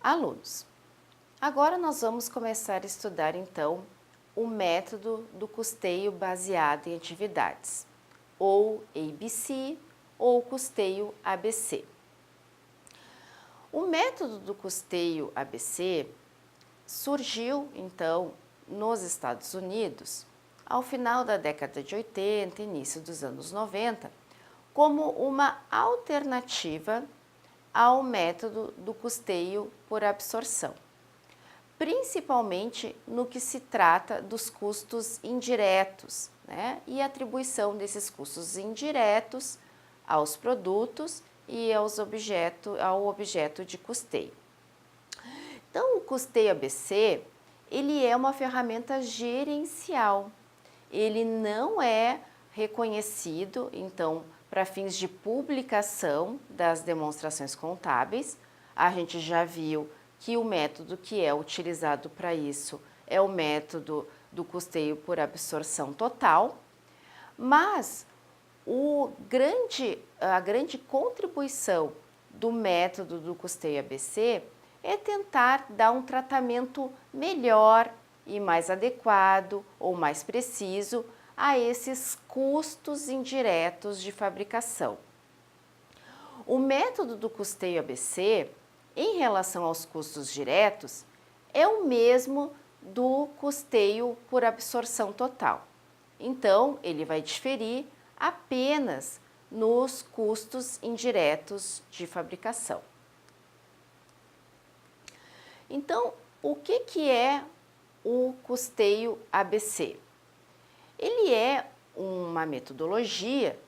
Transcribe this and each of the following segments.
Alunos, agora nós vamos começar a estudar então o método do custeio baseado em atividades, ou ABC, ou custeio ABC. O método do custeio ABC surgiu então nos Estados Unidos ao final da década de 80, início dos anos 90, como uma alternativa ao método do custeio por absorção, principalmente no que se trata dos custos indiretos, né, e atribuição desses custos indiretos aos produtos e ao objeto de custeio. Então, o custeio ABC, ele é uma ferramenta gerencial, ele não é reconhecido, então, para fins de publicação das demonstrações contábeis. A gente já viu que o método que é utilizado para isso é o método do custeio por absorção total, mas a grande contribuição do método do custeio ABC é tentar dar um tratamento melhor e mais adequado ou mais preciso a esses custos indiretos de fabricação. O método do custeio ABC, em relação aos custos diretos, é o mesmo do custeio por absorção total. Então, ele vai diferir apenas nos custos indiretos de fabricação. Então, o que é o custeio ABC? Ele é uma metodologia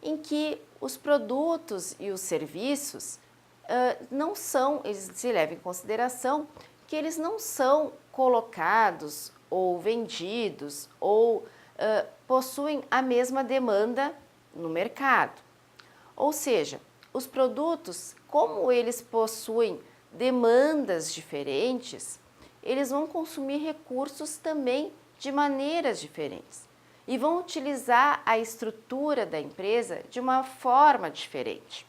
em que os produtos e os serviços eles se levam em consideração que eles não são colocados ou vendidos ou possuem a mesma demanda no mercado. Ou seja, os produtos, como eles possuem demandas diferentes, eles vão consumir recursos também de maneiras diferentes e vão utilizar a estrutura da empresa de uma forma diferente.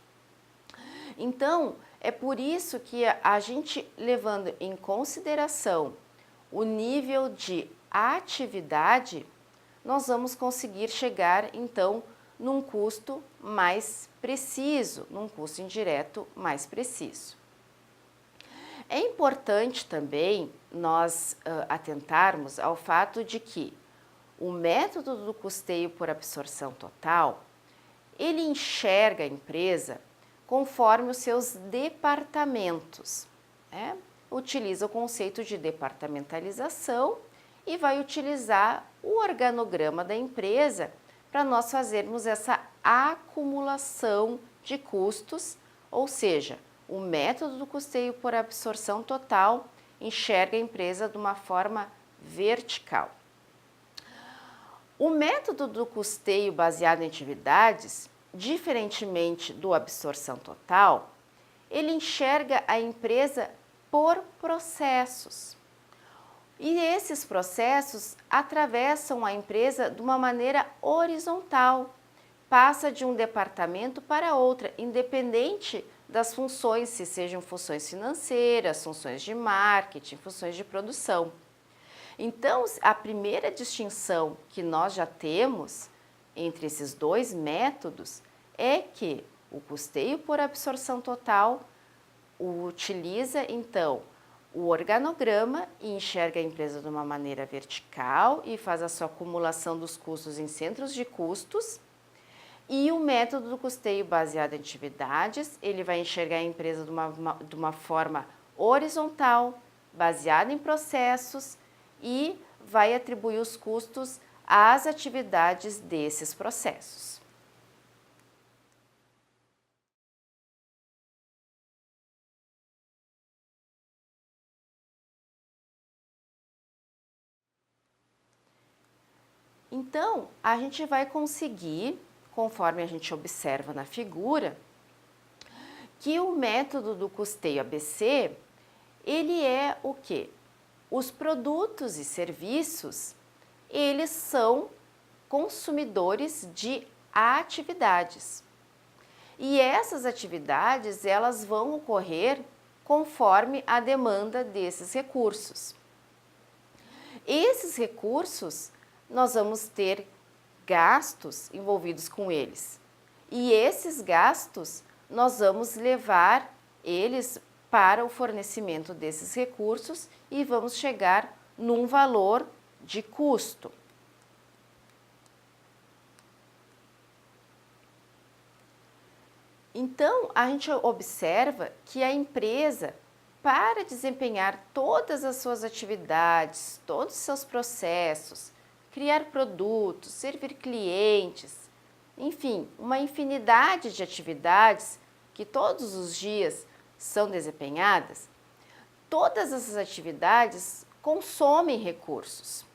Então, é por isso que a gente, levando em consideração o nível de atividade, nós vamos conseguir chegar, então, num custo mais preciso, num custo indireto mais preciso. É importante também nós atentarmos ao fato de que o método do custeio por absorção total, ele enxerga a empresa conforme os seus departamentos, né? Utiliza o conceito de departamentalização e vai utilizar o organograma da empresa para nós fazermos essa acumulação de custos, ou seja, o método do custeio por absorção total enxerga a empresa de uma forma vertical. O método do custeio baseado em atividades, diferentemente do absorção total, ele enxerga a empresa por processos. E esses processos atravessam a empresa de uma maneira horizontal, passa de um departamento para outro, independente das funções, se sejam funções financeiras, funções de marketing, funções de produção. Então, a primeira distinção que nós já temos entre esses dois métodos é que o custeio por absorção total utiliza, então, o organograma e enxerga a empresa de uma maneira vertical e faz a sua acumulação dos custos em centros de custos. E o método do custeio baseado em atividades, ele vai enxergar a empresa de uma forma horizontal, baseada em processos, e vai atribuir os custos às atividades desses processos. Então, a gente vai conseguir, conforme a gente observa na figura, que o método do custeio ABC, ele é o quê? Os produtos e serviços, eles são consumidores de atividades. E essas atividades, elas vão ocorrer conforme a demanda desses recursos. Esses recursos, nós vamos ter gastos envolvidos com eles. E esses gastos, nós vamos levar eles para o fornecimento desses recursos e vamos chegar num valor de custo. Então, a gente observa que a empresa, para desempenhar todas as suas atividades, todos os seus processos, criar produtos, servir clientes, enfim, uma infinidade de atividades que todos os dias são desempenhadas, todas essas atividades consomem recursos.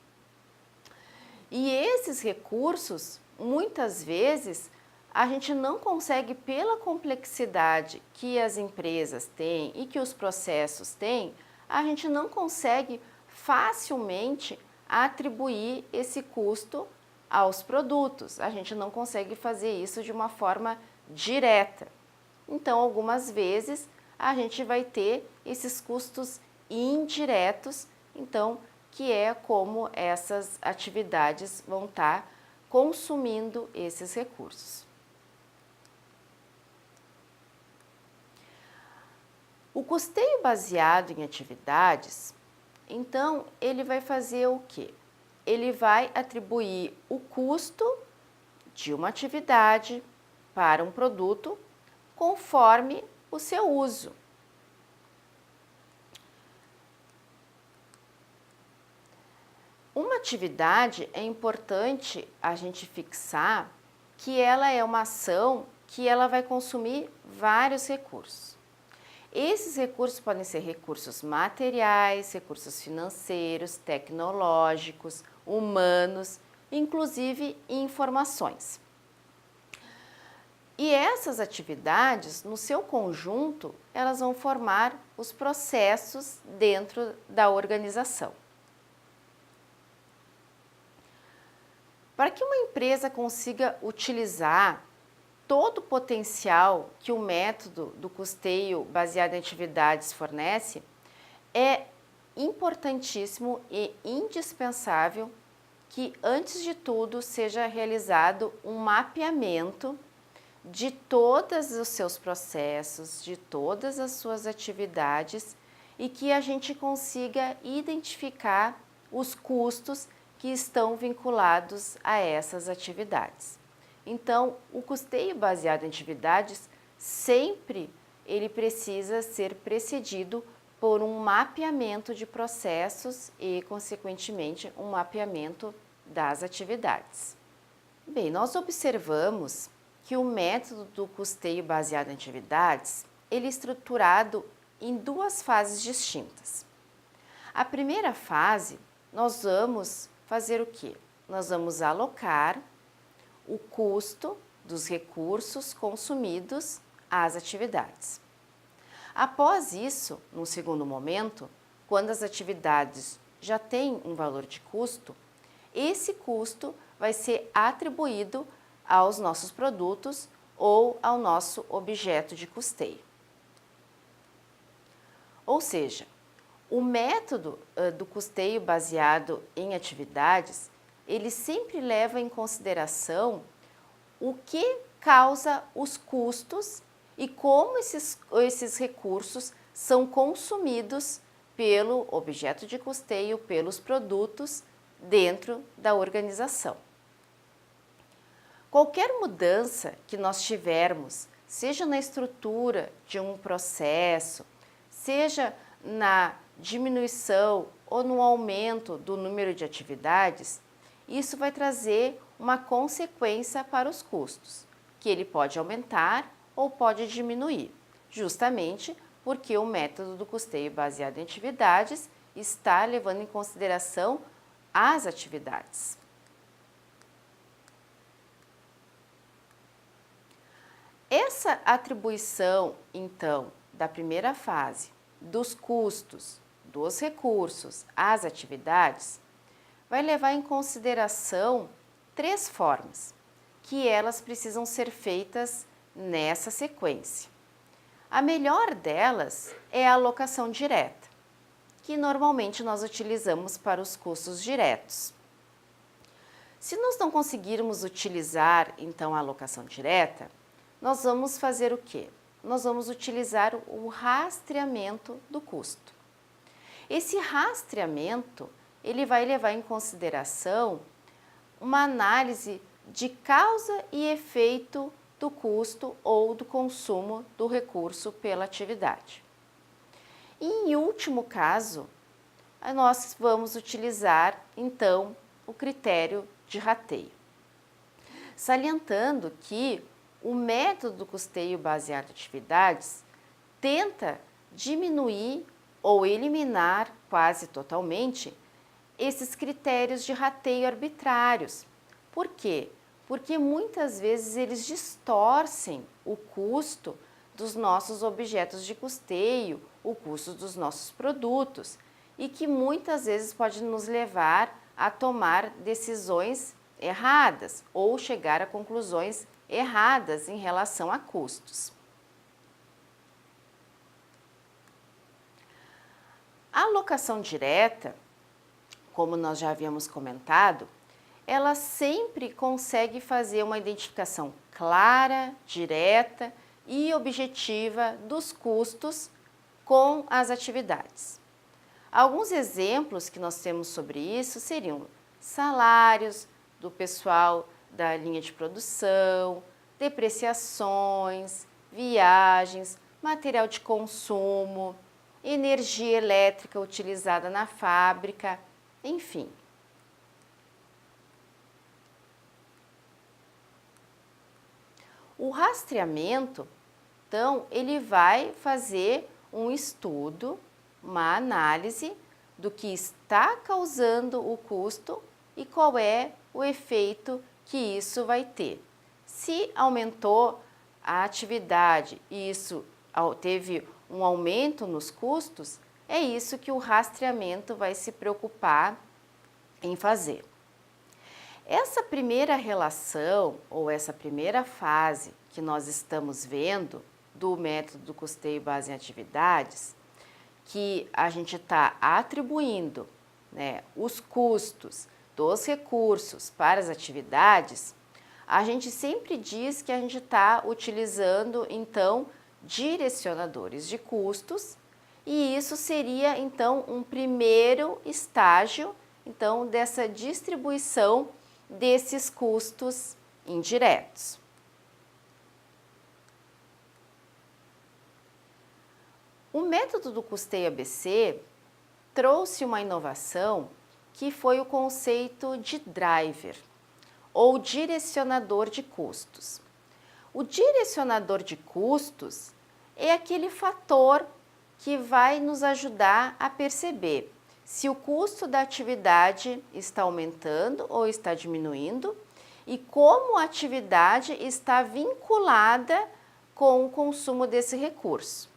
E esses recursos, muitas vezes, a gente não consegue, pela complexidade que as empresas têm e que os processos têm, a gente não consegue facilmente atribuir esse custo aos produtos. A gente não consegue fazer isso de uma forma direta. Então, algumas vezes, a gente vai ter esses custos indiretos, então, que é como essas atividades vão estar consumindo esses recursos. O custeio baseado em atividades, então, ele vai fazer o quê? Ele vai atribuir o custo de uma atividade para um produto conforme o seu uso. Uma atividade é importante a gente fixar que ela é uma ação que ela vai consumir vários recursos. Esses recursos podem ser recursos materiais, recursos financeiros, tecnológicos, humanos, inclusive informações. E essas atividades, no seu conjunto, elas vão formar os processos dentro da organização. Para que uma empresa consiga utilizar todo o potencial que o método do custeio baseado em atividades fornece, é importantíssimo e indispensável que, antes de tudo, seja realizado um mapeamento de todos os seus processos, de todas as suas atividades e que a gente consiga identificar os custos que estão vinculados a essas atividades. Então, o custeio baseado em atividades sempre ele precisa ser precedido por um mapeamento de processos e, consequentemente, um mapeamento das atividades. Bem, nós observamos que o método do custeio baseado em atividades ele é estruturado em duas fases distintas. A primeira fase, nós vamos fazer o quê? Nós vamos alocar o custo dos recursos consumidos às atividades. Após isso, no segundo momento, quando as atividades já têm um valor de custo, esse custo vai ser atribuído aos nossos produtos ou ao nosso objeto de custeio. Ou seja, o método do custeio baseado em atividades ele sempre leva em consideração o que causa os custos e como esses recursos são consumidos pelo objeto de custeio, pelos produtos dentro da organização. Qualquer mudança que nós tivermos, seja na estrutura de um processo, seja na diminuição ou no aumento do número de atividades, isso vai trazer uma consequência para os custos, que ele pode aumentar ou pode diminuir, justamente porque o método do custeio baseado em atividades está levando em consideração as atividades. Essa atribuição, então, da primeira fase, dos custos, dos recursos às atividades, vai levar em consideração 3 formas, que elas precisam ser feitas nessa sequência. A melhor delas é a alocação direta, que normalmente nós utilizamos para os custos diretos. Se nós não conseguirmos utilizar, então, a alocação direta, nós vamos fazer o quê? Nós vamos utilizar o rastreamento do custo. Esse rastreamento, ele vai levar em consideração uma análise de causa e efeito do custo ou do consumo do recurso pela atividade. E, em último caso, nós vamos utilizar, então, o critério de rateio. Salientando que o método do custeio baseado em atividades tenta diminuir ou eliminar quase totalmente esses critérios de rateio arbitrários. Por quê? Porque muitas vezes eles distorcem o custo dos nossos objetos de custeio, o custo dos nossos produtos, e que muitas vezes pode nos levar a tomar decisões erradas ou chegar a conclusões erradas em relação a custos. A alocação direta, como nós já havíamos comentado, ela sempre consegue fazer uma identificação clara, direta e objetiva dos custos com as atividades. Alguns exemplos que nós temos sobre isso seriam salários do pessoal da linha de produção, depreciações, viagens, material de consumo, energia elétrica utilizada na fábrica, enfim. O rastreamento, então, ele vai fazer um estudo, uma análise do que está causando o custo e qual é o efeito que isso vai ter. Se aumentou a atividade e isso teve um aumento nos custos, é isso que o rastreamento vai se preocupar em fazer. Essa primeira relação ou essa primeira fase que nós estamos vendo do método do custeio base em atividades, que a gente está atribuindo, né, os custos dos recursos para as atividades, a gente sempre diz que a gente está utilizando, então, direcionadores de custos, e isso seria, então, um primeiro estágio, então, dessa distribuição desses custos indiretos. O método do custeio ABC trouxe uma inovação que foi o conceito de driver, ou direcionador de custos. O direcionador de custos é aquele fator que vai nos ajudar a perceber se o custo da atividade está aumentando ou está diminuindo e como a atividade está vinculada com o consumo desse recurso.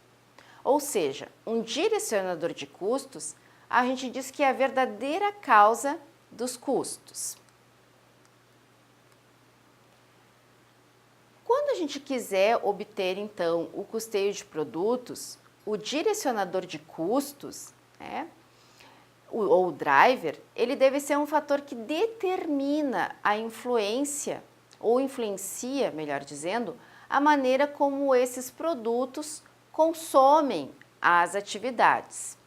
Ou seja, um direcionador de custos, a gente diz que é a verdadeira causa dos custos. Quando a gente quiser obter, então, o custeio de produtos, o direcionador de custos, ou o driver, ele deve ser um fator que determina a influência, ou influencia, melhor dizendo, a maneira como esses produtos consomem as atividades.